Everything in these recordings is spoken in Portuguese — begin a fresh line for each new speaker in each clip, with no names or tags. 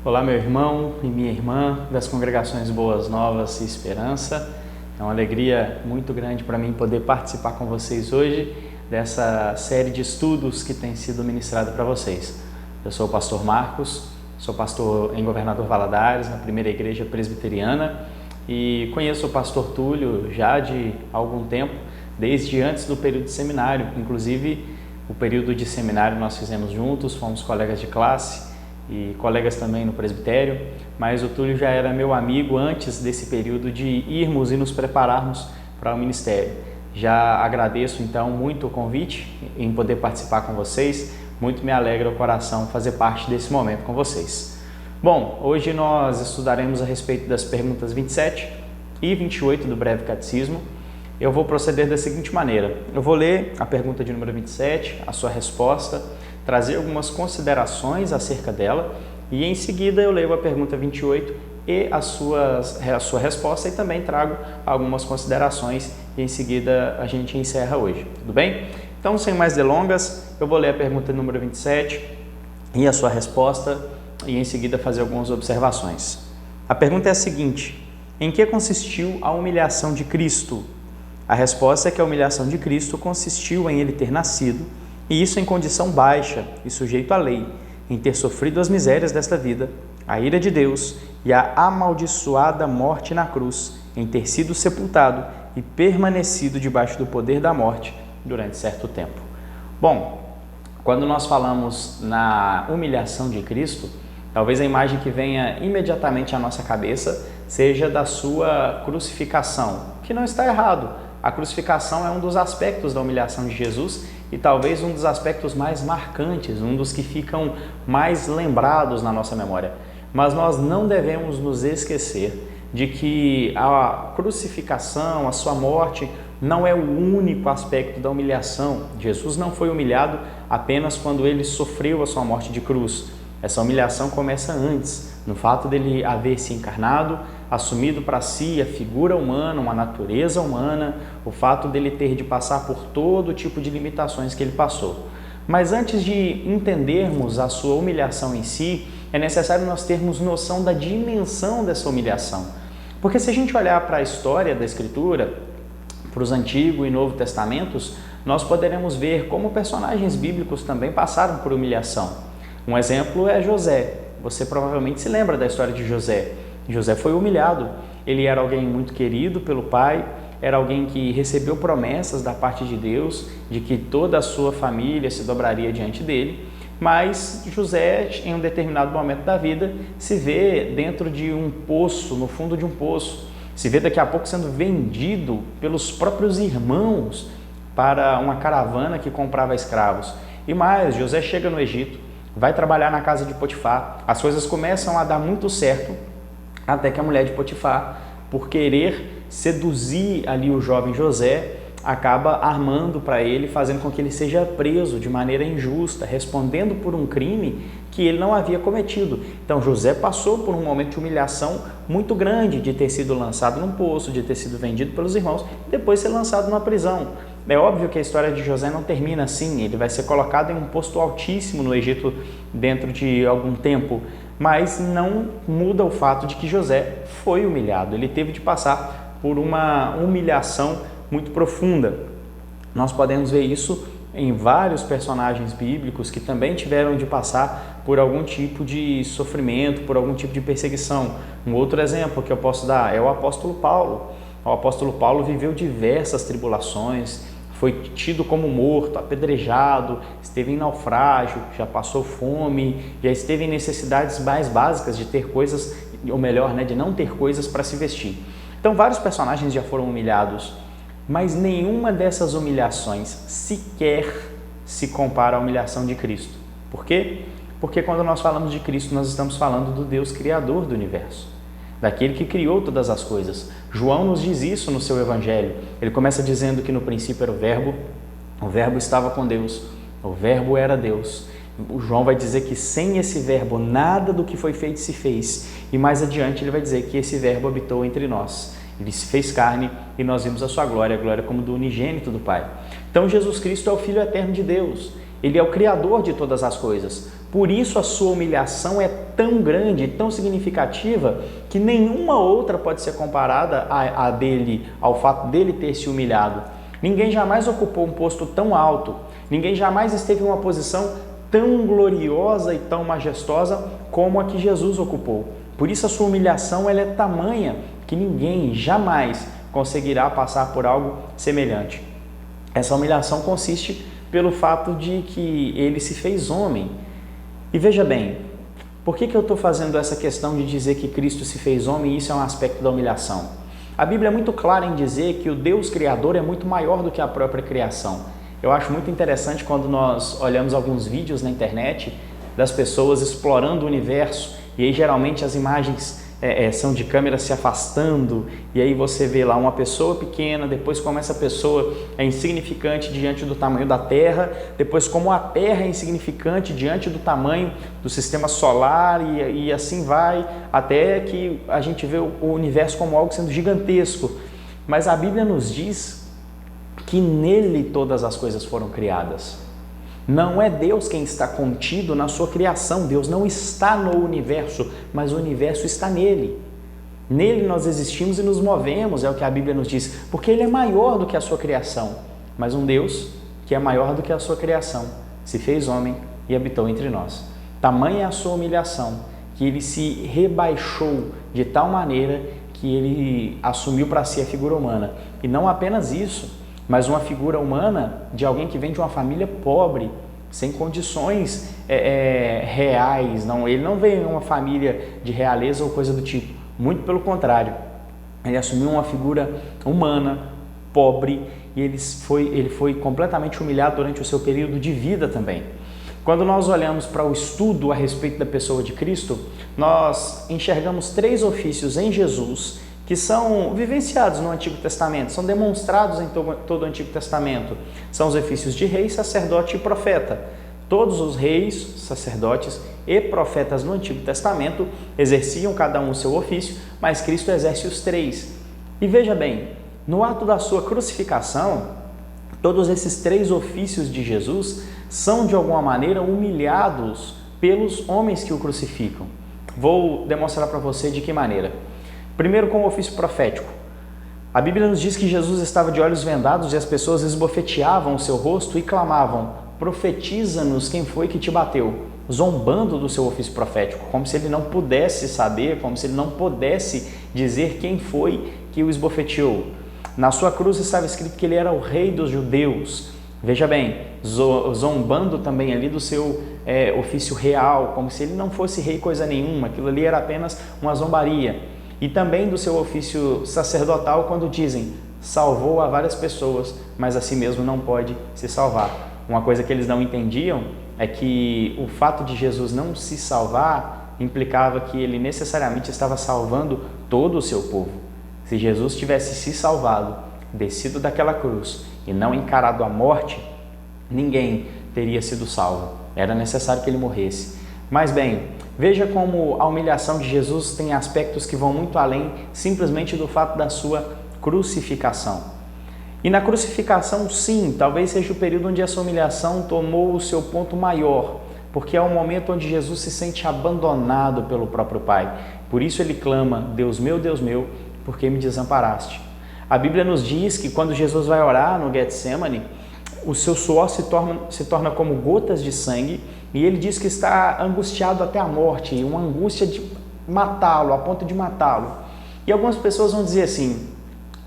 Olá, meu irmão e minha irmã das congregações Boas Novas e Esperança. É uma alegria muito grande para mim poder participar com vocês hoje dessa série de estudos que tem sido ministrada para vocês. Eu sou o pastor Marcos, sou pastor em Governador Valadares, na primeira igreja presbiteriana, e conheço o pastor Túlio já de algum tempo, desde antes do período de seminário. Inclusive, o período de seminário nós fizemos juntos, fomos colegas de classe e colegas também no presbitério, mas o Túlio já era meu amigo antes desse período de irmos e nos prepararmos para o ministério. Já agradeço então muito o convite em poder participar com vocês, muito me alegra o coração fazer parte desse momento com vocês. Bom, hoje nós estudaremos a respeito das perguntas 27 e 28 do Breve Catecismo. Eu vou proceder da seguinte maneira: eu vou ler a pergunta de número 27, a sua resposta, trazer algumas considerações acerca dela e em seguida eu leio a pergunta 28 e a sua resposta e também trago algumas considerações e em seguida a gente encerra hoje, tudo bem? Então, sem mais delongas, eu vou ler a pergunta número 27 e a sua resposta e em seguida fazer algumas observações. A pergunta é a seguinte: em que consistiu a humilhação de Cristo? A resposta é que a humilhação de Cristo consistiu em ele ter nascido, e isso em condição baixa e sujeito à lei, em ter sofrido as misérias desta vida, a ira de Deus e a amaldiçoada morte na cruz, em ter sido sepultado e permanecido debaixo do poder da morte durante certo tempo. Bom, quando nós falamos na humilhação de Cristo, talvez a imagem que venha imediatamente à nossa cabeça seja da sua crucificação, que não está errado. A crucificação é um dos aspectos da humilhação de Jesus e talvez um dos aspectos mais marcantes, um dos que ficam mais lembrados na nossa memória. Mas nós não devemos nos esquecer de que a crucificação, a sua morte, não é o único aspecto da humilhação. Jesus não foi humilhado apenas quando ele sofreu a sua morte de cruz. Essa humilhação começa antes, no fato dele haver se encarnado, assumido para si a figura humana, uma natureza humana, o fato dele ter de passar por todo tipo de limitações que ele passou. Mas antes de entendermos a sua humilhação em si, é necessário nós termos noção da dimensão dessa humilhação. Porque se a gente olhar para a história da Escritura, para os Antigo e Novo Testamentos, nós poderemos ver como personagens bíblicos também passaram por humilhação. Um exemplo é José. Você provavelmente se lembra da história de José. José foi humilhado. Ele era alguém muito querido pelo pai, era alguém que recebeu promessas da parte de Deus, de que toda a sua família se dobraria diante dele, mas José, em um determinado momento da vida, se vê dentro de um poço, no fundo de um poço, se vê daqui a pouco sendo vendido pelos próprios irmãos para uma caravana que comprava escravos. E mais, José chega no Egito, vai trabalhar na casa de Potifar, as coisas começam a dar muito certo, até que a mulher de Potifar, por querer seduzir ali o jovem José, acaba armando para ele, fazendo com que ele seja preso de maneira injusta, respondendo por um crime que ele não havia cometido. Então José passou por um momento de humilhação muito grande, de ter sido lançado num poço, de ter sido vendido pelos irmãos, e depois ser lançado numa prisão. É óbvio que a história de José não termina assim, ele vai ser colocado em um posto altíssimo no Egito dentro de algum tempo, mas não muda o fato de que José foi humilhado, ele teve de passar por uma humilhação muito profunda. Nós podemos ver isso em vários personagens bíblicos que também tiveram de passar por algum tipo de sofrimento, por algum tipo de perseguição. Um outro exemplo que eu posso dar é o apóstolo Paulo. O apóstolo Paulo viveu diversas tribulações, foi tido como morto, apedrejado, esteve em naufrágio, já passou fome, já esteve em necessidades mais básicas de ter coisas, ou melhor, de não ter coisas para se vestir. Então, vários personagens já foram humilhados, mas nenhuma dessas humilhações sequer se compara à humilhação de Cristo. Por quê? Porque quando nós falamos de Cristo, nós estamos falando do Deus Criador do universo, daquele que criou todas as coisas. João nos diz isso no seu Evangelho. Ele começa dizendo que no princípio era o Verbo estava com Deus, o Verbo era Deus. O João vai dizer que sem esse Verbo nada do que foi feito se fez. E mais adiante ele vai dizer que esse Verbo habitou entre nós. Ele se fez carne e nós vimos a sua glória, a glória como do unigênito do Pai. Então Jesus Cristo é o Filho eterno de Deus. Ele é o Criador de todas as coisas. Por isso a sua humilhação é tão grande, tão significativa, que nenhuma outra pode ser comparada ao fato dele ter se humilhado. Ninguém jamais ocupou um posto tão alto, ninguém jamais esteve em uma posição tão gloriosa e tão majestosa como a que Jesus ocupou. Por isso a sua humilhação ela é tamanha que ninguém jamais conseguirá passar por algo semelhante. Essa humilhação consiste pelo fato de que ele se fez homem. E veja bem, por que eu estou fazendo essa questão de dizer que Cristo se fez homem e isso é um aspecto da humilhação? A Bíblia é muito clara em dizer que o Deus Criador é muito maior do que a própria criação. Eu acho muito interessante quando nós olhamos alguns vídeos na internet das pessoas explorando o universo e aí geralmente as imagens são de câmera se afastando e aí você vê lá uma pessoa pequena, depois como essa pessoa é insignificante diante do tamanho da Terra, depois como a Terra é insignificante diante do tamanho do sistema solar e assim vai, até que a gente vê o universo como algo sendo gigantesco. Mas a Bíblia nos diz que nele todas as coisas foram criadas. Não é Deus quem está contido na sua criação, Deus não está no universo, mas o universo está nele. Nele nós existimos e nos movemos, é o que a Bíblia nos diz, porque ele é maior do que a sua criação. Mas um Deus que é maior do que a sua criação se fez homem e habitou entre nós. Tamanha é a sua humilhação, que ele se rebaixou de tal maneira que ele assumiu para si a figura humana. E não apenas isso, mas uma figura humana de alguém que vem de uma família pobre, sem condições reais. Não, ele não veio de uma família de realeza ou coisa do tipo. Muito pelo contrário. Ele assumiu uma figura humana, pobre, e ele foi completamente humilhado durante o seu período de vida também. Quando nós olhamos para o estudo a respeito da pessoa de Cristo, nós enxergamos 3 ofícios em Jesus que são vivenciados no Antigo Testamento, são demonstrados em todo o Antigo Testamento. São os ofícios de rei, sacerdote e profeta. Todos os reis, sacerdotes e profetas no Antigo Testamento exerciam cada um o seu ofício, mas Cristo exerce os 3. E veja bem, no ato da sua crucificação, todos esses 3 ofícios de Jesus são de alguma maneira humilhados pelos homens que o crucificam. Vou demonstrar para você de que maneira. Primeiro, com o ofício profético. A Bíblia nos diz que Jesus estava de olhos vendados e as pessoas esbofeteavam o seu rosto e clamavam: profetiza-nos quem foi que te bateu, zombando do seu ofício profético, como se ele não pudesse saber, como se ele não pudesse dizer quem foi que o esbofeteou. Na sua cruz estava escrito que ele era o rei dos judeus. Veja bem, zombando também ali do seu ofício real, como se ele não fosse rei coisa nenhuma, aquilo ali era apenas uma zombaria. E também do seu ofício sacerdotal, quando dizem: salvou a várias pessoas, mas a si mesmo não pode se salvar. Uma coisa que eles não entendiam é que o fato de Jesus não se salvar implicava que ele necessariamente estava salvando todo o seu povo. Se Jesus tivesse se salvado, descido daquela cruz e não encarado a morte, ninguém teria sido salvo. Era necessário que ele morresse. Mas bem, veja como a humilhação de Jesus tem aspectos que vão muito além simplesmente do fato da sua crucificação. E na crucificação, sim, talvez seja o período onde essa humilhação tomou o seu ponto maior, porque é o momento onde Jesus se sente abandonado pelo próprio Pai. Por isso ele clama: Deus meu, por que me desamparaste? A Bíblia nos diz que quando Jesus vai orar no Getsemane, o seu suor se torna como gotas de sangue, e ele diz que está angustiado até a morte, uma angústia de matá-lo, a ponto de matá-lo. E algumas pessoas vão dizer assim: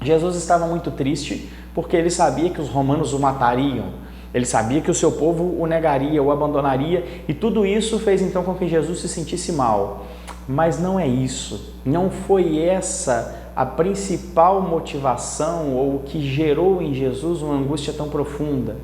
Jesus estava muito triste porque ele sabia que os romanos o matariam, ele sabia que o seu povo o negaria, o abandonaria, e tudo isso fez então com que Jesus se sentisse mal. Mas não é isso, não foi essa a principal motivação ou o que gerou em Jesus uma angústia tão profunda.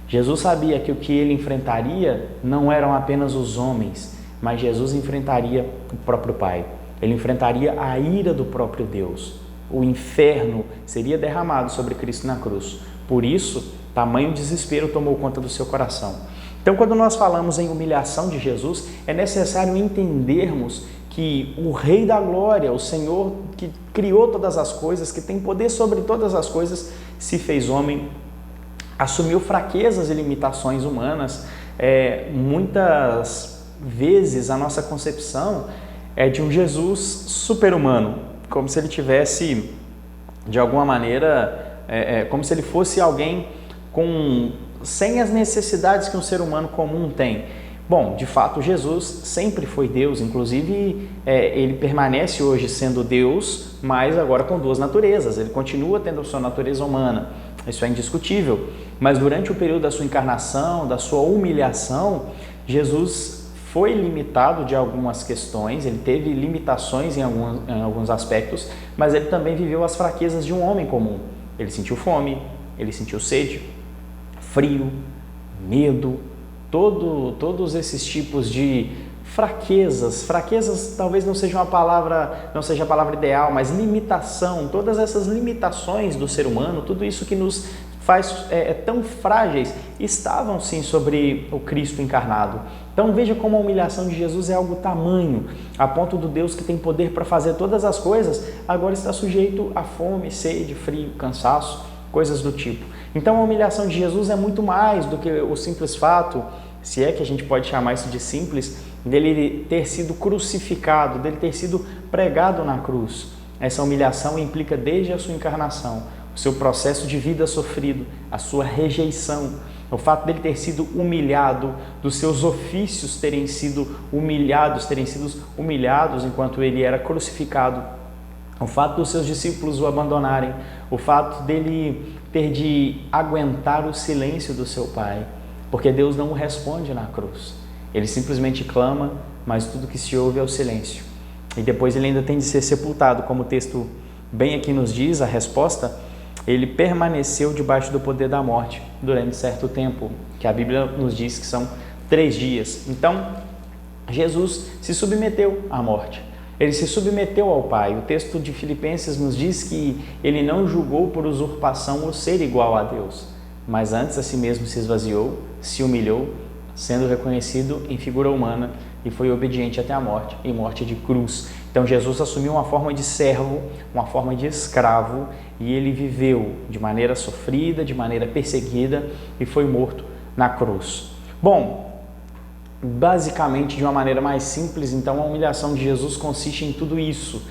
Jesus sabia que o que ele enfrentaria não eram apenas os homens, mas Jesus enfrentaria o próprio Pai. Ele enfrentaria a ira do próprio Deus. O inferno seria derramado sobre Cristo na cruz. Por isso, tamanho desespero tomou conta do seu coração. Então, quando nós falamos em humilhação de Jesus, é necessário entendermos que o Rei da Glória, o Senhor que criou todas as coisas, que tem poder sobre todas as coisas, se fez homem, assumiu fraquezas e limitações humanas, muitas vezes a nossa concepção é de um Jesus super-humano, como se ele tivesse, de alguma maneira, como se ele fosse alguém sem as necessidades que um ser humano comum tem. Bom, de fato, Jesus sempre foi Deus, inclusive ele permanece hoje sendo Deus, mas agora com duas naturezas. Ele continua tendo a sua natureza humana, isso é indiscutível. Mas durante o período da sua encarnação, da sua humilhação, Jesus foi limitado de algumas questões, ele teve limitações em alguns aspectos, mas ele também viveu as fraquezas de um homem comum. Ele sentiu fome, ele sentiu sede, frio, medo, todos esses tipos de fraquezas talvez não seja a palavra ideal, mas limitação, todas essas limitações do ser humano, tudo isso que nos faz tão frágeis, estavam sim sobre o Cristo encarnado. Então veja como a humilhação de Jesus é algo tamanho, a ponto do Deus que tem poder para fazer todas as coisas, agora está sujeito a fome, sede, frio, cansaço, coisas do tipo. Então a humilhação de Jesus é muito mais do que o simples fato, se é que a gente pode chamar isso de simples, dele ter sido crucificado, dele ter sido pregado na cruz. Essa humilhação implica desde a sua encarnação, o seu processo de vida sofrido, a sua rejeição, o fato dele ter sido humilhado, dos seus ofícios terem sido humilhados enquanto ele era crucificado, o fato dos seus discípulos o abandonarem, o fato dele ter de aguentar o silêncio do seu Pai, porque Deus não o responde na cruz. Ele simplesmente clama, mas tudo que se ouve é o silêncio. E depois ele ainda tem de ser sepultado, como o texto bem aqui nos diz, a resposta, ele permaneceu debaixo do poder da morte durante certo tempo, que a Bíblia nos diz que são 3 dias. Então, Jesus se submeteu à morte. Ele se submeteu ao Pai. O texto de Filipenses nos diz que ele não julgou por usurpação o ser igual a Deus, mas antes a si mesmo se esvaziou, se humilhou, sendo reconhecido em figura humana e foi obediente até a morte, em morte de cruz. Então Jesus assumiu uma forma de servo, uma forma de escravo, e ele viveu de maneira sofrida, de maneira perseguida e foi morto na cruz. Bom, basicamente, de uma maneira mais simples, então a humilhação de Jesus consiste em tudo isso.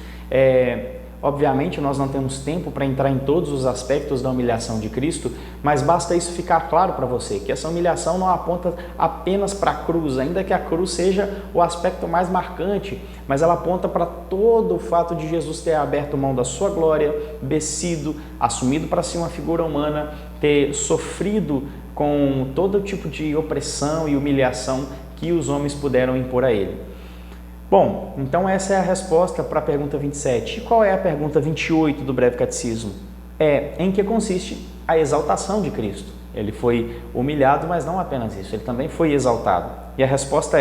Obviamente, nós não temos tempo para entrar em todos os aspectos da humilhação de Cristo, mas basta isso ficar claro para você, que essa humilhação não aponta apenas para a cruz, ainda que a cruz seja o aspecto mais marcante, mas ela aponta para todo o fato de Jesus ter aberto mão da sua glória, descido, assumido para si uma figura humana, ter sofrido com todo tipo de opressão e humilhação que os homens puderam impor a ele. Bom, então essa é a resposta para a pergunta 27. E qual é a pergunta 28 do Breve Catecismo? Em que consiste a exaltação de Cristo? Ele foi humilhado, mas não apenas isso, ele também foi exaltado. E a resposta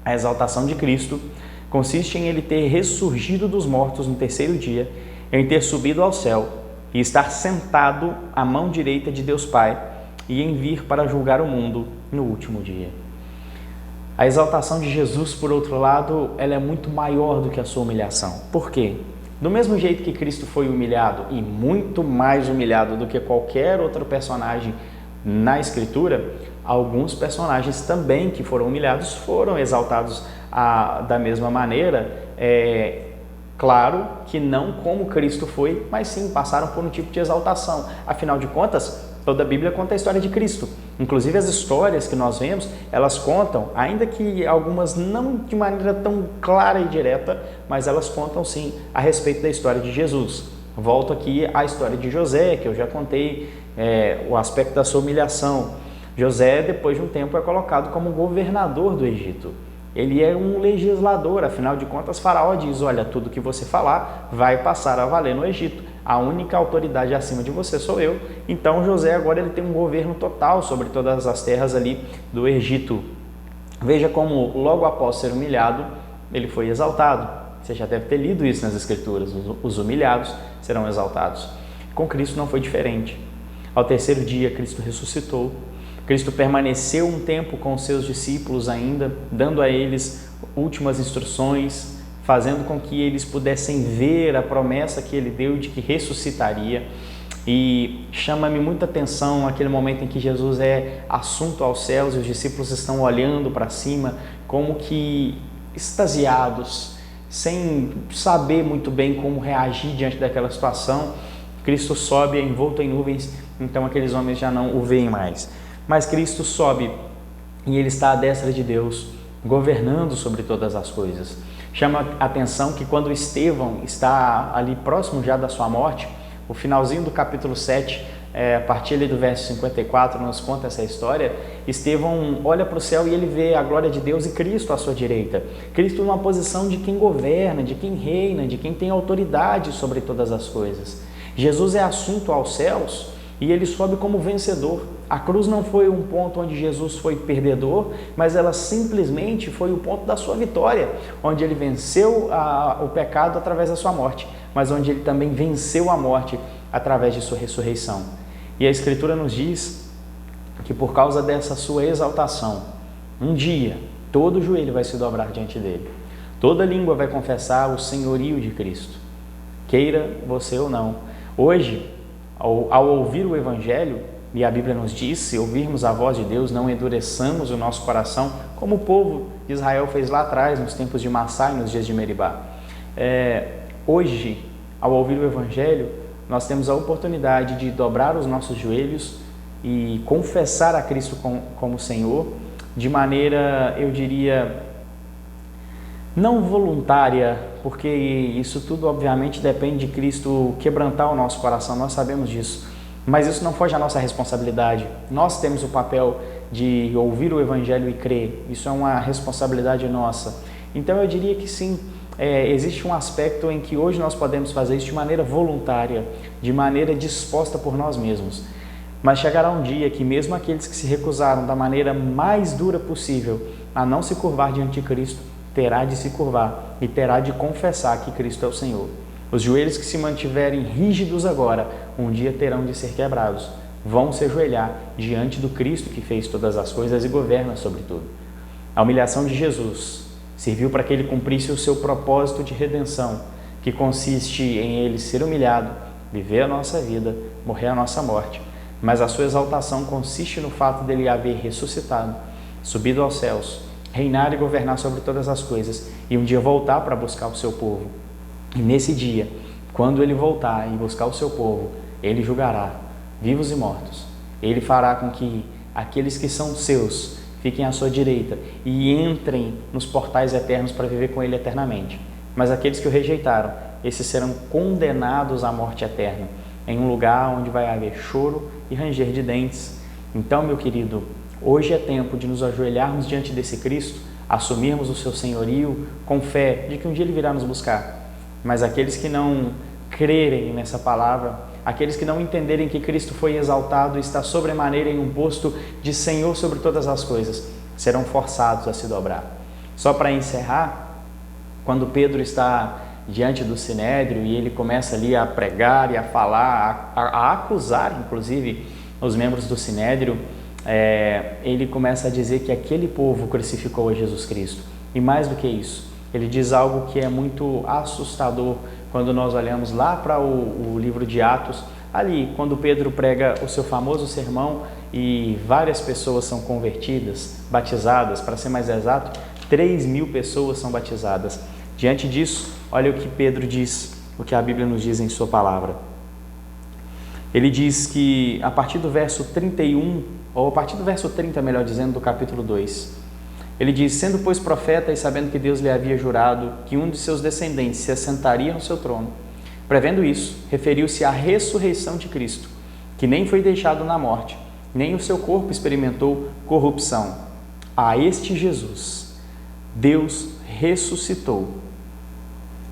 a exaltação de Cristo consiste em ele ter ressurgido dos mortos no 3º dia, em ter subido ao céu e estar sentado à mão direita de Deus Pai e em vir para julgar o mundo no último dia. A exaltação de Jesus, por outro lado, ela é muito maior do que a sua humilhação. Por quê? Do mesmo jeito que Cristo foi humilhado, e muito mais humilhado do que qualquer outro personagem na Escritura, alguns personagens também que foram humilhados foram exaltados da mesma maneira. Claro que não como Cristo foi, mas sim passaram por um tipo de exaltação. Afinal de contas, toda a Bíblia conta a história de Cristo. Inclusive as histórias que nós vemos, elas contam, ainda que algumas não de maneira tão clara e direta, mas elas contam sim a respeito da história de Jesus. Volto aqui à história de José, que eu já contei, o aspecto da sua humilhação. José, depois de um tempo, é colocado como governador do Egito. Ele é um legislador, afinal de contas, Faraó diz, olha, tudo que você falar vai passar a valer no Egito. A única autoridade acima de você sou eu. Então José agora ele tem um governo total sobre todas as terras ali do Egito. Veja como logo após ser humilhado, ele foi exaltado. Você já deve ter lido isso nas Escrituras. Os humilhados serão exaltados. Com Cristo não foi diferente. Ao 3º dia, Cristo ressuscitou. Cristo permaneceu um tempo com os seus discípulos ainda, dando a eles últimas instruções, fazendo com que eles pudessem ver a promessa que ele deu de que ressuscitaria. E chama-me muita atenção aquele momento em que Jesus é assunto aos céus e os discípulos estão olhando para cima como que extasiados, sem saber muito bem como reagir diante daquela situação. Cristo sobe envolto em nuvens, então aqueles homens já não o veem mais. Mas Cristo sobe e Ele está à destra de Deus, governando sobre todas as coisas. Chama a atenção que quando Estevão está ali próximo já da sua morte, o finalzinho do capítulo 7, a partir ali do verso 54, nos conta essa história. Estevão olha para o céu e ele vê a glória de Deus e Cristo à sua direita. Cristo numa posição de quem governa, de quem reina, de quem tem autoridade sobre todas as coisas. Jesus é assunto aos céus e ele sobe como vencedor. A cruz não foi um ponto onde Jesus foi perdedor, mas ela simplesmente foi o ponto da sua vitória, onde ele venceu o pecado através da sua morte, mas onde ele também venceu a morte através de sua ressurreição. E a Escritura nos diz que por causa dessa sua exaltação, um dia todo joelho vai se dobrar diante dele, toda língua vai confessar o senhorio de Cristo, queira você ou não. Hoje, ao ouvir o Evangelho, e a Bíblia nos diz, se ouvirmos a voz de Deus, não endureçamos o nosso coração, como o povo de Israel fez lá atrás, nos tempos de Massá e nos dias de Meribá. Hoje, ao ouvir o Evangelho, nós temos a oportunidade de dobrar os nossos joelhos e confessar a Cristo como Senhor, de maneira, eu diria, não voluntária, porque isso tudo obviamente depende de Cristo quebrantar o nosso coração, nós sabemos disso, mas isso não foge à nossa responsabilidade. Nós temos o papel de ouvir o Evangelho e crer, isso é uma responsabilidade nossa. Então eu diria que sim, existe um aspecto em que hoje nós podemos fazer isso de maneira voluntária, de maneira disposta por nós mesmos. Mas chegará um dia que mesmo aqueles que se recusaram da maneira mais dura possível a não se curvar diante de Cristo, terá de se curvar e terá de confessar que Cristo é o Senhor. Os joelhos que se mantiverem rígidos agora, um dia terão de ser quebrados. Vão se ajoelhar diante do Cristo que fez todas as coisas e governa sobre tudo. A humilhação de Jesus serviu para que Ele cumprisse o seu propósito de redenção, que consiste em Ele ser humilhado, viver a nossa vida, morrer a nossa morte. Mas a sua exaltação consiste no fato dele haver ressuscitado, subido aos céus, reinar e governar sobre todas as coisas e um dia voltar para buscar o seu povo. E nesse dia, quando ele voltar e buscar o seu povo, ele julgará vivos e mortos. Ele fará com que aqueles que são seus fiquem à sua direita e entrem nos portais eternos para viver com ele eternamente. Mas aqueles que o rejeitaram, esses serão condenados à morte eterna, em um lugar onde vai haver choro e ranger de dentes. Então, meu querido, hoje é tempo de nos ajoelharmos diante desse Cristo, assumirmos o seu senhorio com fé de que um dia ele virá nos buscar. Mas aqueles que não crerem nessa palavra, aqueles que não entenderem que Cristo foi exaltado e está sobremaneira em um posto de Senhor sobre todas as coisas, serão forçados a se dobrar. Só para encerrar, quando Pedro está diante do Sinédrio e ele começa ali a pregar e a falar, a acusar inclusive os membros do Sinédrio, ele começa a dizer que aquele povo crucificou a Jesus Cristo. E mais do que isso, ele diz algo que é muito assustador quando nós olhamos lá para o livro de Atos, ali quando Pedro prega o seu famoso sermão e várias pessoas são convertidas, batizadas, para ser mais exato, 3.000 pessoas são batizadas. Diante disso, olha o que Pedro diz, o que a Bíblia nos diz em sua palavra. Ele diz que a partir do verso 31, ou a partir do verso 30, melhor dizendo, do capítulo 2, ele diz: sendo pois profeta e sabendo que Deus lhe havia jurado que um de seus descendentes se assentaria no seu trono, prevendo isso, referiu-se à ressurreição de Cristo, que nem foi deixado na morte, nem o seu corpo experimentou corrupção. A este Jesus, Deus ressuscitou,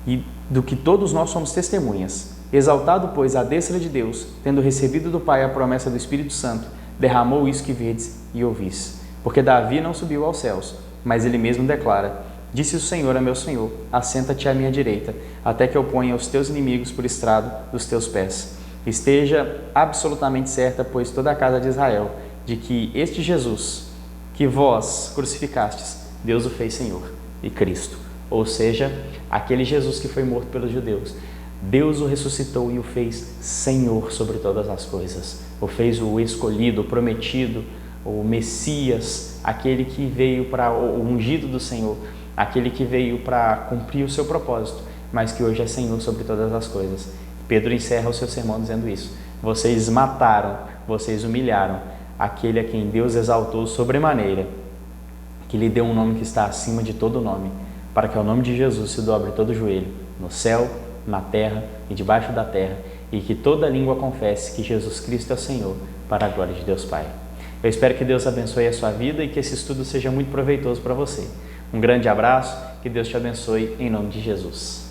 e do que todos nós somos testemunhas. Exaltado, pois, à destra de Deus, tendo recebido do Pai a promessa do Espírito Santo, derramou isso que vedes e ouvis. Porque Davi não subiu aos céus, mas ele mesmo declara: disse o Senhor a meu Senhor, assenta-te à minha direita, até que eu ponha os teus inimigos por estrado dos teus pés. Esteja absolutamente certa, pois, toda a casa de Israel, de que este Jesus, que vós crucificastes, Deus o fez Senhor e Cristo. Ou seja, aquele Jesus que foi morto pelos judeus, Deus o ressuscitou e o fez Senhor sobre todas as coisas. O fez o escolhido, o prometido, o Messias, aquele que veio para o ungido do Senhor, aquele que veio para cumprir o seu propósito, mas que hoje é Senhor sobre todas as coisas. Pedro encerra o seu sermão dizendo isso: vocês mataram, vocês humilharam aquele a quem Deus exaltou sobremaneira, que lhe deu um nome que está acima de todo nome, para que ao nome de Jesus se dobre todo joelho, no céu, na terra e debaixo da terra, e que toda língua confesse que Jesus Cristo é o Senhor, para a glória de Deus Pai. Eu espero que Deus abençoe a sua vida e que esse estudo seja muito proveitoso para você. Um grande abraço, que Deus te abençoe em nome de Jesus.